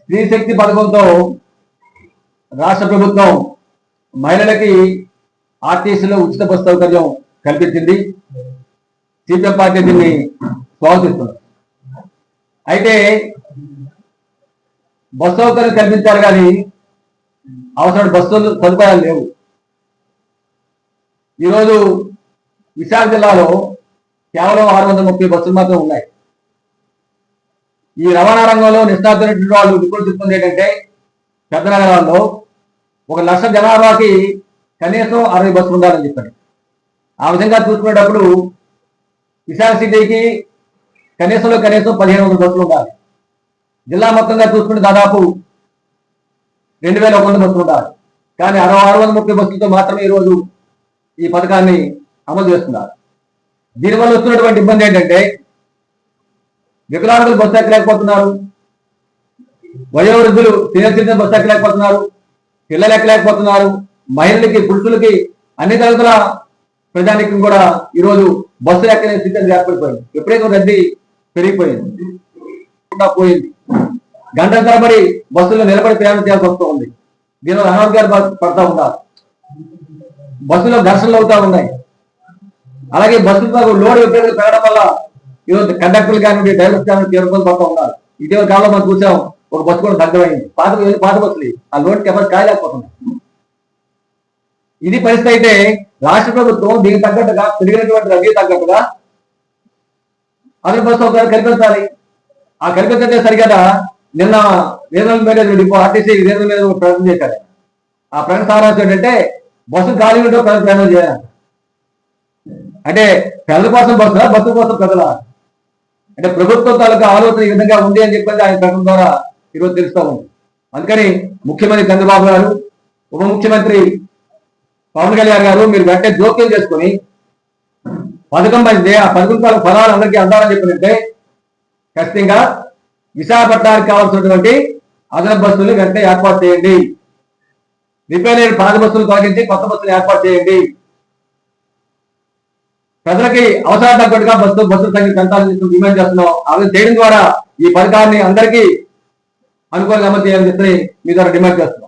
స్త్రీ శక్తి పథకంతో రాష్ట్ర ప్రభుత్వం మహిళలకి ఆర్టీసీలో ఉచిత బస్సు సౌకర్యం కల్పించింది. సిపిఎం పార్టీ దీన్ని స్వాగతిస్తున్నారు. అయితే బస్సు సౌకర్యం కల్పించారు కానీ అవసరం బస్సులు సదుపాయాలు లేవు. ఈరోజు విశాఖ జిల్లాలో కేవలం 630 బస్సులు మాత్రం ఉన్నాయి. ఈ రవాణా రంగంలో నిష్ణాతులైనటువంటి వాళ్ళు నిపుణులు చెప్తుంది ఏంటంటే పెద్ద నగరాల్లో 1,00,000 జనాభాకి కనీసం 60 బస్సులు ఉండాలని చెప్పారు. ఆ విధంగా చూసుకునేటప్పుడు విశాఖ సిటీకి కనీసం 1,500 బస్సులు ఉండాలి. జిల్లా మొత్తంగా చూసుకుంటే దాదాపు 2,100 బస్సులు ఉండాలి. కానీ 630 బస్సులతో మాత్రమే ఈరోజు ఈ పథకాన్ని అమలు చేస్తున్నారు. దీనివల్ల వస్తున్నటువంటి ఇబ్బంది ఏంటంటే వికలాంగులు బస్సు ఎక్కలేకపోతున్నారు, వయోవృద్ధులు సీనియర్ సిటిజన్ బస్సు ఎక్కలేకపోతున్నారు, పిల్లలు ఎక్కలేకపోతున్నారు, మహిళలకి పురుషులకి అన్ని తరగతుల ప్రజానికం కూడా ఈరోజు బస్సులు ఎక్కలేని స్థితి ఏర్పడిపోయింది. ఎప్పుడైతే రద్దీ పెరిగిపోయింది పోయింది. గంటల తరబడి బస్సుల్లో నిలబడి ప్రయాణం చేయాల్సి వస్తూ ఉంది. దీనివల్ల అనారోగ్యాలు పడతా ఉన్నారు, బస్సులో ఘర్షణలు అవుతా ఉన్నాయి. అలాగే బస్సులో లోడ్ విపరీతంగా పెరగడం వల్ల ఈరోజు కండక్టర్లు కానివ్వండి, డ్రైవర్స్ కానివ్వండి తీవ్ర పడుతూ ఉన్నారు. ఇటీవల కాలంలో మనం చూసాం, ఒక బస్సు కూడా దగ్ధమైంది. పాత బస్సులు ఆ లోడ్ కెపాసిటీ కాయలేకపోతున్నాయి. ఇది పరిస్థితి. అయితే రాష్ట్ర ప్రభుత్వం దీనికి తగ్గట్టుగా పెరిగినటువంటి రద్దీ తగ్గట్టుగా అదనపు బస్సు సౌకర్యాలు కల్పించాలి. ఆ కల్పించే సరిగదా నిన్న regional manager depot RTC regional manager ప్రకటన చేశారు. ఆ ప్రకటన సారాంశం ఏంటంటే బస్సు ఖాళీ ఉంటే ప్రయాణం చేయాలి. అంటే ప్రజల కోసం బస్సులా, బస్సు కోసం ప్రజలా? అంటే ప్రభుత్వం తాలూకా ఆలోచన ఈ విధంగా ఉంది అని చెప్పి ఆయన ప్రకటన ద్వారా ఈరోజు తెలుస్తూ ఉంది. అందుకని ముఖ్యమంత్రి చంద్రబాబు గారు, ఉప ముఖ్యమంత్రి పవన్ కళ్యాణ్ గారు మీరు వెంటనే జోక్యం చేసుకుని పథకం మంచిదే, ఆ పథకం తాలూకు ఫలాలు అందరికీ అందాలని చెప్పినట్టే ఖచ్చితంగా విశాఖపట్నానికి కావాల్సినటువంటి అదనపు బస్సులు వెంటనే ఏర్పాటు చేయండి. రిపేర్ అయిన పాత బస్సులు తొలగించి కొత్త బస్సులు ఏర్పాటు చేయండి. ప్రజలకి అవసరం తగ్గట్టుగా బస్సుల సంఖ్య పెంచాలని డిమాండ్ చేస్తున్నాం. అవి చేయడం ద్వారా ఈ పథకాన్ని అందరికీ అనుకూలంగా అమలు చేయాలని చెప్పి మీ ద్వారా డిమాండ్ చేస్తున్నాం.